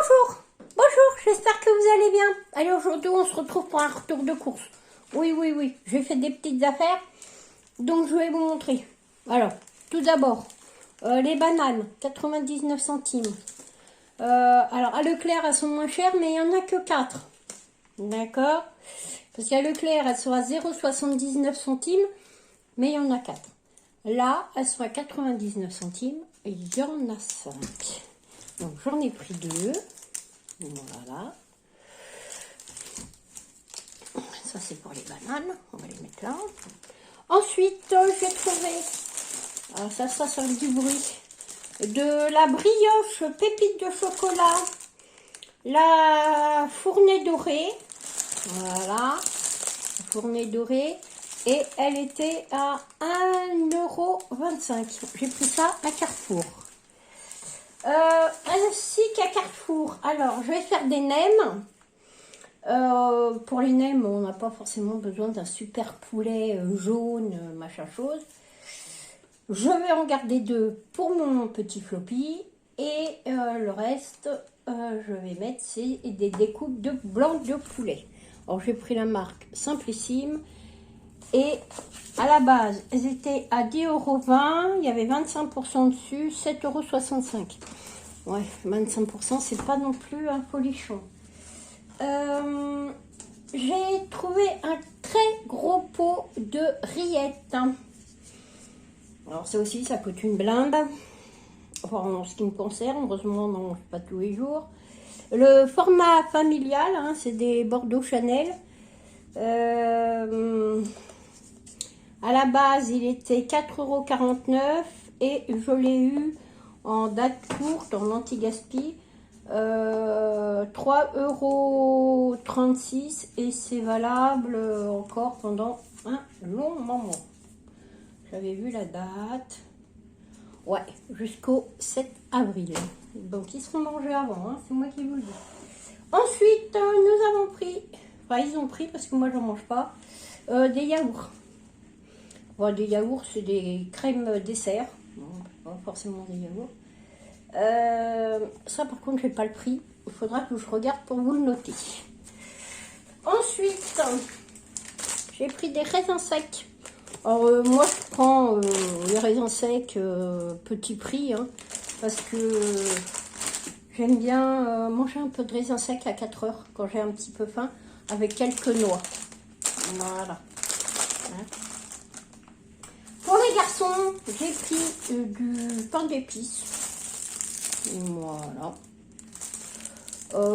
Bonjour, bonjour, j'espère que vous allez bien. Allez, aujourd'hui on se retrouve pour un retour de course. Oui, j'ai fait des petites affaires, donc je vais vous montrer. Alors, tout d'abord, les bananes, 99 centimes. Alors, à Leclerc, elles sont moins chères, mais il n'y en a que 4. D'accord? Parce qu'à Leclerc, elles sont à 0,79 centimes, mais il y en a 4. Là, elles sont à 99 centimes, et il y en a 5. Donc, j'en ai pris 2. Voilà. Ça, c'est pour les bananes. On va les mettre là. Ensuite, j'ai trouvé, alors ça fait du bruit, de la brioche pépite de chocolat, la fournée dorée. Voilà. La fournée dorée. Et elle était à 1,25 €. J'ai pris ça à Carrefour. Ainsi qu'à Carrefour. Alors, je vais faire des nems. Pour les nems, on n'a pas forcément besoin d'un super poulet jaune, machin chose. Je vais en garder 2 pour mon petit floppy. Et le reste, je vais mettre des découpes de blanc de poulet. Alors, j'ai pris la marque Simplissime. Et à la base, elles étaient à 10,20 €. Il y avait 25% dessus, 7,65 €. Ouais, 25%, c'est pas non plus un folichon. J'ai trouvé un très gros pot de rillettes. Alors ça aussi, ça coûte une blinde. Enfin, en ce qui me concerne, heureusement, on n'en mange pas tous les jours. Le format familial, hein, c'est des Bordeaux Chanel. À la base, il était 4,49 € et je l'ai eu en date courte, en anti-gaspi, 3,36 € et c'est valable encore pendant un long moment. J'avais vu la date. Ouais, jusqu'au 7 avril. Donc, ils seront mangés avant, hein, c'est moi qui vous le dis. Ensuite, nous avons pris, enfin, ils ont pris parce que moi, je n'en mange pas, des yaourts. Bon, des yaourts, c'est des crèmes dessert. Non, pas forcément des yaourts. Ça, par contre, je n'ai pas le prix. Il faudra que je regarde pour vous le noter. Ensuite, j'ai pris des raisins secs. Alors, moi, je prends les raisins secs petit prix, hein, parce que j'aime bien manger un peu de raisins secs à 4 heures quand j'ai un petit peu faim, avec quelques noix. Voilà. Hein. Pour les garçons, j'ai pris du pain d'épices. Voilà.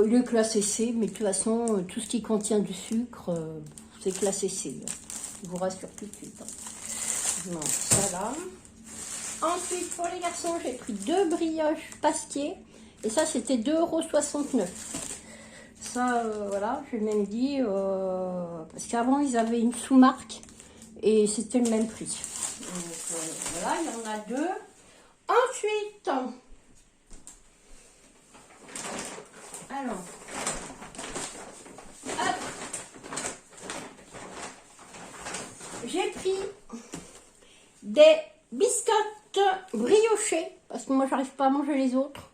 Il est classé C, mais de toute façon, tout ce qui contient du sucre, c'est classé C. Je vous rassure tout de suite. Non, ça là. Ensuite, pour les garçons, j'ai pris 2 brioches pasquier. Et ça, c'était 2,69 €. Ça, voilà, j'ai même dit, parce qu'avant, ils avaient une sous-marque. Et c'était le même prix. Donc, voilà, il y en a 2. Ensuite, alors, hop, j'ai pris des biscottes briochés, parce que moi, j'arrive pas à manger les autres.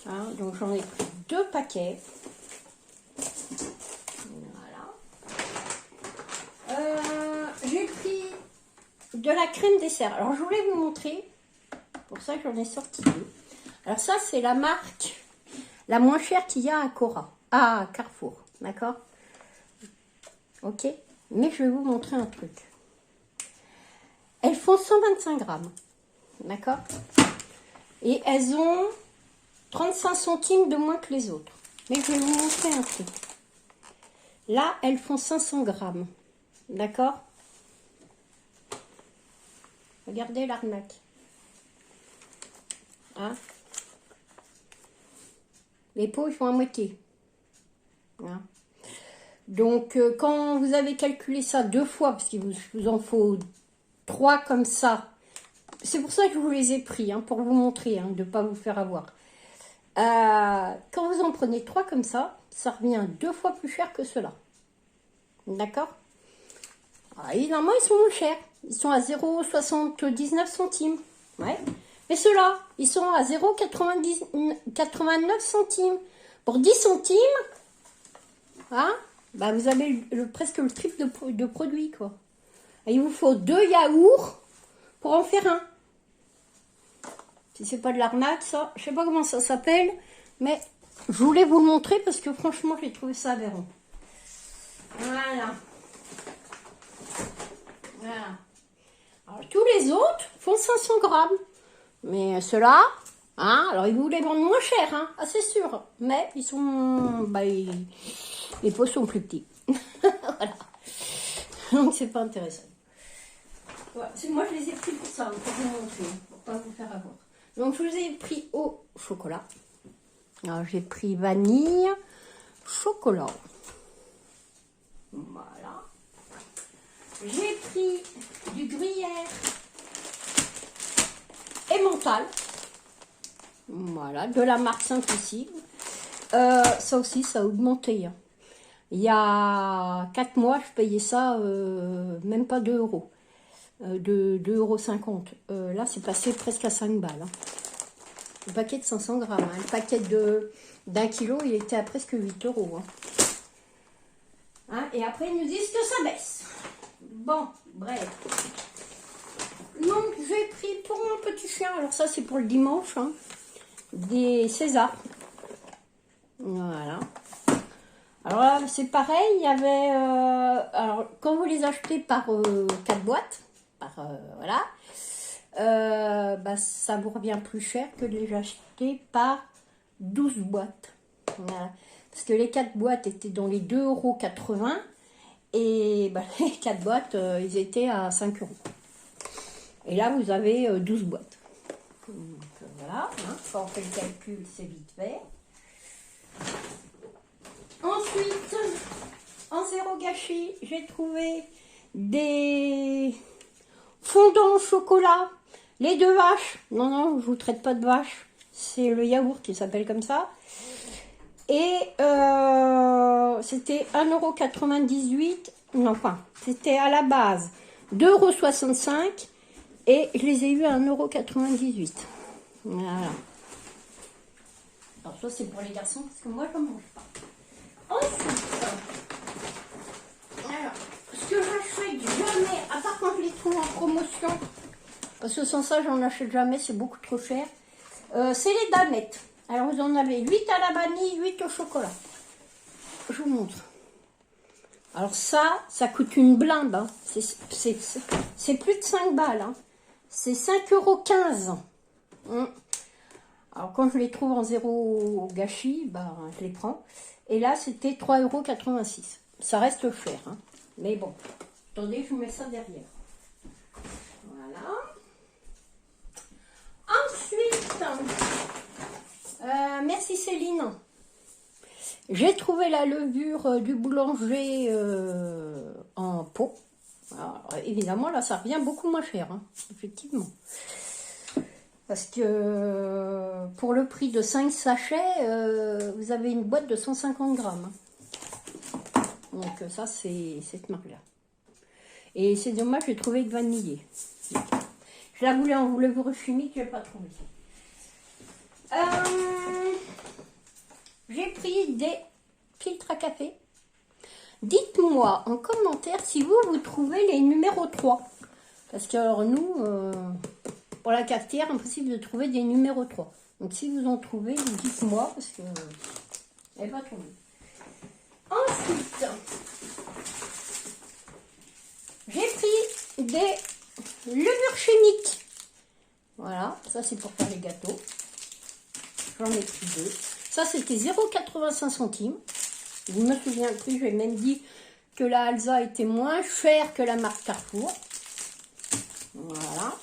Hein, donc, j'en ai pris 2 paquets. Voilà. J'ai pris de la crème dessert. Alors, je voulais vous montrer. Pour ça que j'en ai sorti 2. Alors, ça, c'est la marque la moins chère qu'il y a à Carrefour. D'accord? Ok? Mais je vais vous montrer un truc. Elles font 125 grammes. D'accord? Et elles ont 35 centimes de moins que les autres. Mais je vais vous montrer un truc. Là, elles font 500 grammes. D'accord? Regardez l'arnaque. Hein? Les pots, ils font à moitié. Hein? Donc, quand vous avez calculé ça 2 fois, parce qu'il vous en faut 3 comme ça, c'est pour ça que je vous les ai pris, hein, pour vous montrer, hein, de ne pas vous faire avoir. Quand vous en prenez 3 comme ça, ça revient 2 fois plus cher que cela. D'accord? Évidemment, ils sont moins chers. Ils sont à 0,79 centimes. Ouais. Mais ceux-là, ils sont à 0,89 centimes. Pour 10 centimes, hein, bah vous avez presque le triple de produits, quoi. Et il vous faut 2 yaourts pour en faire un. Si c'est pas de l'arnaque, ça, je sais pas comment ça s'appelle, mais je voulais vous le montrer parce que franchement, j'ai trouvé ça aberrant. Voilà. Voilà. Alors, tous les autres font 500 grammes. Mais ceux-là, hein, alors ils vous les vendent moins cher, hein, ah, c'est sûr. Mais ils sont, bah, les pots sont plus petits. Voilà. Donc c'est pas intéressant. Ouais, moi je les ai pris pour ça, pour vous montrer, pour pas vous faire avoir. Donc je les ai pris au chocolat. Alors j'ai pris vanille, chocolat. Voilà. J'ai pris du gruyère emmental. Voilà, de la marque Saint-Lucie. Ça aussi, ça a augmenté. Hein. Il y a 4 mois, je payais ça même pas 2 euros. De 2,50 €. Là, c'est passé presque à 5 balles. Hein. Le paquet de 500 grammes. Hein. Le paquet d'1 kilo, il était à presque 8 euros. Hein. Hein, et après, ils nous disent que ça baisse. Bon, bref. Donc, j'ai pris pour mon petit chien, alors ça, c'est pour le dimanche, hein, des Césars. Voilà. Alors là, c'est pareil, il y avait... alors, quand vous les achetez par 4 boîtes, voilà, bah, ça vous revient plus cher que de les acheter par 12 boîtes. Voilà. Parce que les 4 boîtes étaient dans les 2,80 € et bah, les 4 boîtes, ils étaient à 5 €. Et là, vous avez 12 boîtes. Donc, voilà, hein, quand on fait le calcul, c'est vite fait. Ensuite, en zéro gâchis, j'ai trouvé des fondants au chocolat. Les 2 vaches. Non, non, je vous traite pas de vache. C'est le yaourt qui s'appelle comme ça. Et c'était 1,98 €. Non, enfin, c'était à la base 2,65 € et je les ai eu à 1,98 €. Voilà. Alors, ça, c'est pour les garçons parce que moi, je ne mange pas. Ensuite, alors, ce que j'achète jamais, à part quand je les trouve en promotion, parce que sans ça, j'en achète jamais, c'est beaucoup trop cher, c'est les damettes. Alors, vous en avez 8 à la vanille, 8 au chocolat. Je vous montre. Alors ça coûte une blinde. Hein. C'est plus de 5 balles. Hein. C'est 5,15 €. Hum. Alors, quand je les trouve en zéro gâchis, bah, je les prends. Et là, c'était 3,86 €. Ça reste cher. Hein. Mais bon, attendez, je vous mets ça derrière. Voilà. Ensuite, merci Céline. J'ai trouvé la levure du boulanger en pot. Alors, évidemment, là, ça revient beaucoup moins cher, hein, effectivement. Parce que pour le prix de 5 sachets, vous avez une boîte de 150 grammes. Hein. Donc ça, c'est cette marque-là. Et c'est dommage, j'ai trouvé que vanillé. Je la voulais en levure chimique, je n'ai pas trouvé. J'ai pris des filtres à café. Dites-moi en commentaire si vous trouvez les numéros 3. Parce que alors nous, pour la cafetière, impossible de trouver des numéros 3. Donc si vous en trouvez, dites-moi parce que je n'ai pas trouvé. Ensuite, j'ai pris des levures chimiques. Voilà, ça c'est pour faire les gâteaux. J'en ai pris 2. Ça c'était 0,85 €. Je me souviens plus, j'ai même dit que la Alsa était moins chère que la marque Carrefour. Voilà.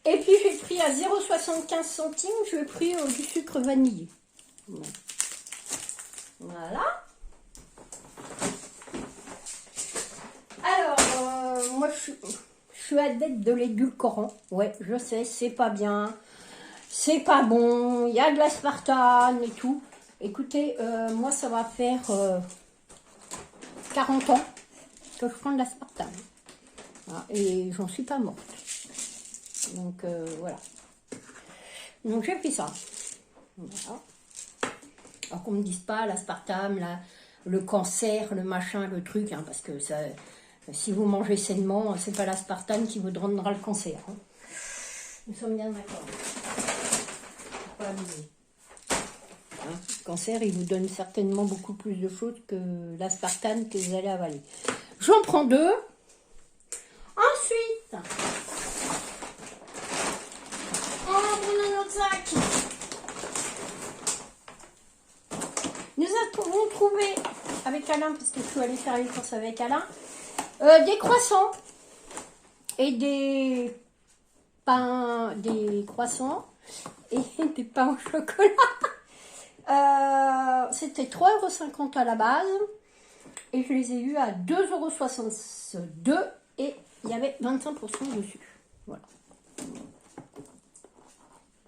Et puis j'ai pris à 0,75 €, j'ai pris du sucre vanillé. Voilà. Alors, moi je suis adepte de l'édulcorant. Ouais, je sais, c'est pas bien. C'est pas bon. Il y a de l'aspartame et tout. Écoutez, moi ça va faire 40 ans que je prends de l'aspartame. Voilà, et j'en suis pas morte. Donc voilà. Donc j'ai pris ça. Voilà. Alors qu'on ne me dise pas l'aspartame, le cancer, le machin, le truc, hein, parce que ça, si vous mangez sainement, c'est pas l'aspartame qui vous donnera le cancer. Hein. Nous sommes bien d'accord. Faut pas abuser. Hein, le cancer, il vous donne certainement beaucoup plus de choses que l'aspartame que vous allez avaler. J'en prends 2. Ensuite, on prend notre sac. Nous avons trouvé avec Alain, parce que je suis allée faire les courses avec Alain, des croissants et des pains, des croissants et des pains au chocolat. C'était 3,50 € à la base et je les ai eus à 2,62 € et il y avait 25% dessus. Voilà.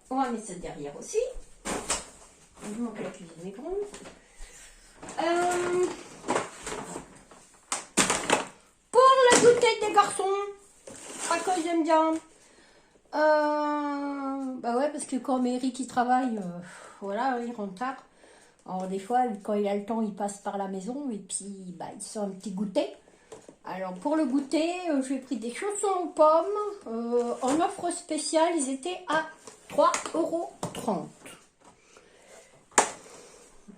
On va mettre ça derrière aussi. Il manque la cuisine est grande. Pour le goûter des garçons, pas qu'ils aiment bien. Bah ouais, parce que quand Eric il travaille, voilà, il rentre tard. Alors des fois, quand il a le temps, il passe par la maison et puis bah, il sort un petit goûter. Alors pour le goûter, j'ai pris des chaussons aux pommes. En offre spéciale, ils étaient à 3,30 €.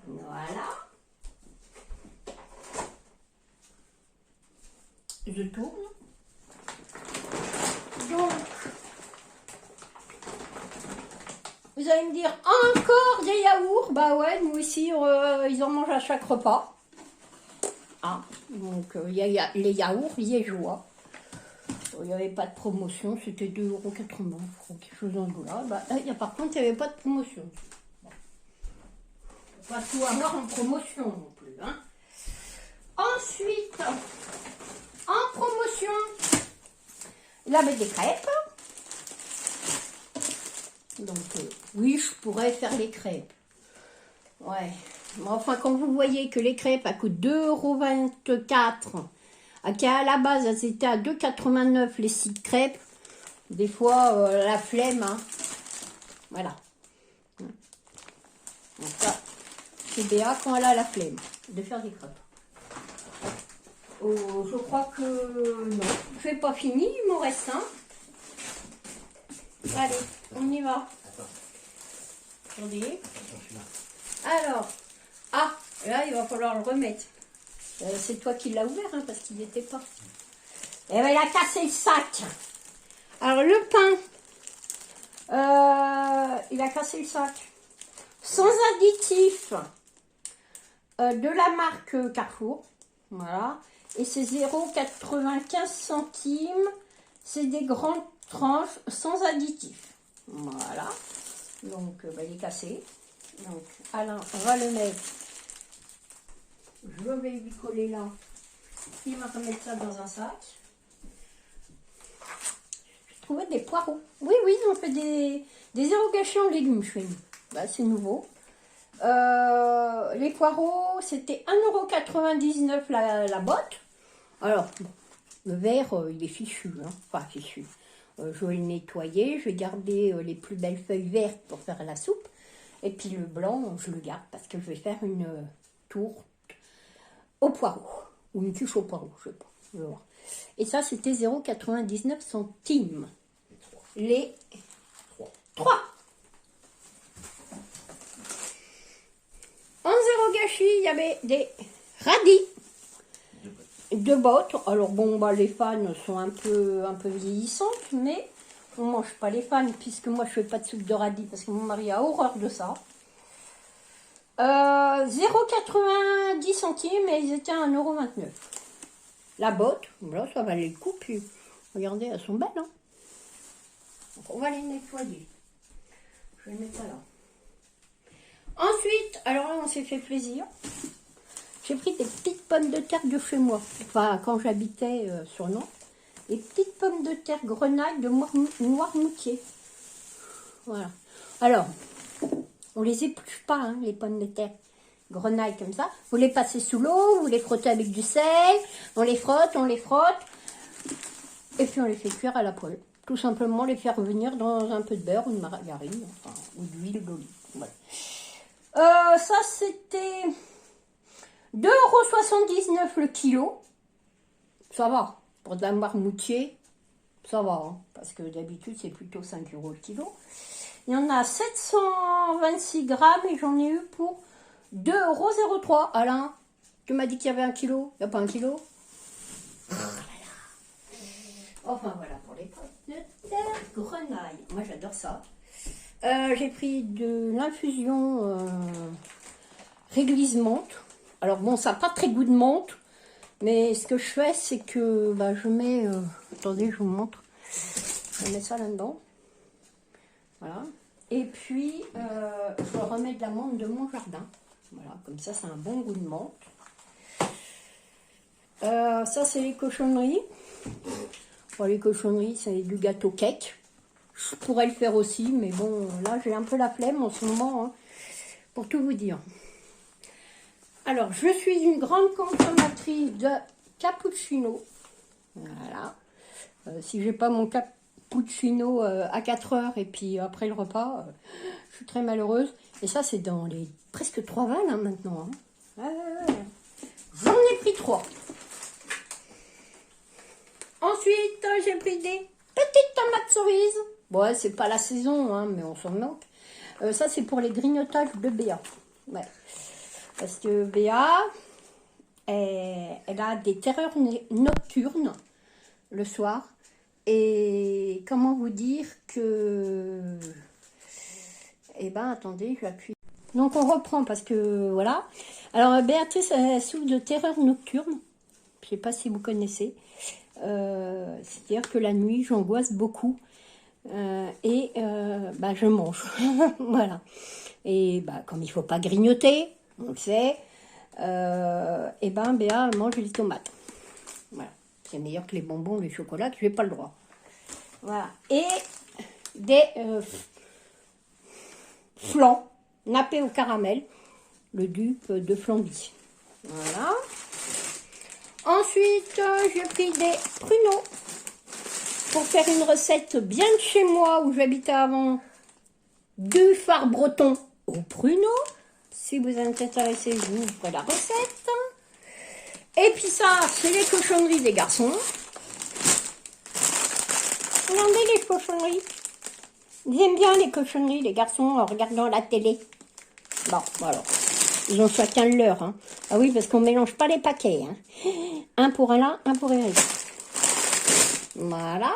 Voilà. Je tourne. Donc, vous allez me dire, encore des yaourts? Bah ouais, nous ici, ils en mangent à chaque repas. Ah, donc, il y a les yaourts liégeois. Il n'y avait pas de promotion, c'était 2,80 €, je crois, quelque chose dans ce goût-là. Bah, par contre, il n'y avait pas de promotion. Bon. Pas tout avoir en promotion non plus. Hein. Ensuite, en promotion, il avait des crêpes. Donc, oui, je pourrais faire les crêpes. Ouais. Mais enfin, quand vous voyez que les crêpes, elles coûtent 2,24 €, qu'à la base, elles étaient à 2,89 € les 6 crêpes, des fois, la flemme, hein. Voilà. Donc ça, c'est Béa quand elle a la flemme de faire des crêpes. Oh, je crois que non, je n'ai pas fini, il m'en reste un. Allez, on y va. Attendez. Alors, ah, là, il va falloir le remettre. C'est toi qui l'as ouvert, hein, parce qu'il n'y était pas. Eh bien, il a cassé le sac. Alors, le pain, il a cassé le sac. Sans additif, de la marque Carrefour. Voilà. Et c'est 0,95 €. C'est des grandes tranches sans additif. Voilà. Donc, il est cassé. Donc, Alain, on va le mettre. Je vais lui coller là. Il va remettre ça dans un sac. Je trouvais des poireaux. Oui, on fait des zéro gâchis en légumes chez nous. Bah, c'est nouveau. Les poireaux, c'était 1,99 € la botte. Alors, bon, le verre, il est fichu. Hein. Enfin, fichu. Je vais le nettoyer. Je vais garder les plus belles feuilles vertes pour faire la soupe. Et puis le blanc, je le garde parce que je vais faire une tourte au poireau. Ou une quiche au poireau, je sais pas. Je vais voir. Et ça, c'était 0,99 €. Les 3. En zéro gâchis, il y avait des radis. 2 bottes. Alors bon, bah, les fans sont un peu vieillissantes, mais on ne mange pas les fans puisque moi je fais pas de soupe de radis parce que mon mari a horreur de ça. 0,90 € et ils étaient à 1,29 €. La botte, là ça valait le coup, puis regardez, elles sont belles. Hein. Donc on va les nettoyer. Je vais mettre ça là. Ensuite, alors là on s'est fait plaisir. J'ai pris des petites pommes de terre de chez moi. Enfin, quand j'habitais sur Nantes. Des petites pommes de terre grenaille de Noirmoutier. Voilà. Alors, on les épluche pas, hein, les pommes de terre grenaille comme ça. Vous les passez sous l'eau, vous les frottez avec du sel. On les frotte. Et puis on les fait cuire à la poêle. Tout simplement les faire revenir dans un peu de beurre ou de margarine, enfin, ou d'huile d'olive. Voilà. Ça, c'était 2,79 € le kilo. Ça va. Pour de la marmoutier, ça va. Hein, parce que d'habitude, c'est plutôt 5 € le kilo. Il y en a 726 grammes et j'en ai eu pour 2,03 €. Alain, tu m'as dit qu'il y avait 1 kilo. Il n'y a pas 1 kilo. Enfin, voilà pour les pommes de terre grenaille. Moi, j'adore ça. J'ai pris de l'infusion réglisse menthe. Alors bon, ça n'a pas très goût de menthe, mais ce que je fais, c'est que je mets... attendez, je vous montre. Je mets ça là-dedans. Voilà. Et puis, je remets de la menthe de mon jardin. Voilà, comme ça, c'est un bon goût de menthe. Ça, c'est les cochonneries. Bon, les cochonneries, c'est du gâteau cake. Je pourrais le faire aussi, mais bon, là, j'ai un peu la flemme en ce moment, hein, pour tout vous dire. Alors, je suis une grande consommatrice de cappuccino. Voilà. Si j'ai pas mon cappuccino à 4 heures et puis après le repas, je suis très malheureuse. Et ça, c'est dans les presque 3 balles hein, maintenant. Hein. J'en ai pris 3. Ensuite, j'ai pris des petites tomates cerises. Bon, c'est pas la saison, hein, mais on s'en manque. Ça, c'est pour les grignotages de Béa. Ouais. Parce que Béa, elle a des terreurs nocturnes le soir. Et comment vous dire que... Eh ben, attendez, je vais appuyer. Donc, on reprend parce que, voilà. Alors, Béatrice, elle souffre de terreurs nocturnes. Je ne sais pas si vous connaissez. C'est-à-dire que la nuit, j'angoisse beaucoup. Je mange. Voilà. Et comme il ne faut pas grignoter, on le sait, Béa elle mange les tomates. Voilà. C'est meilleur que les bonbons, les chocolats, que je n'ai pas le droit. Voilà. Et des flans nappés au caramel, le dupe de Flandie. Voilà. Ensuite, j'ai pris des pruneaux pour faire une recette bien de chez moi où j'habitais avant. Du phare breton aux pruneaux. Si vous êtes intéressé, je vous ferai la recette. Et puis ça, c'est les cochonneries des garçons. Regardez les cochonneries. Ils aiment bien les cochonneries, les garçons, en regardant la télé. Bon, voilà. Ils ont chacun le leur. Hein. Ah oui, parce qu'on ne mélange pas les paquets. Hein. Un pour Alain, un pour Eric. Voilà.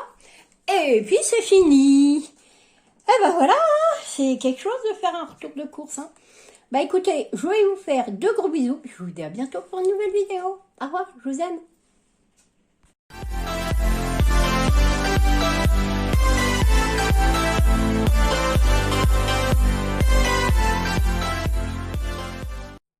Et puis c'est fini. Et ben voilà, c'est quelque chose de faire un retour de course. Hein. Écoutez, je vais vous faire de gros bisous. Je vous dis à bientôt pour une nouvelle vidéo. Au revoir, je vous aime.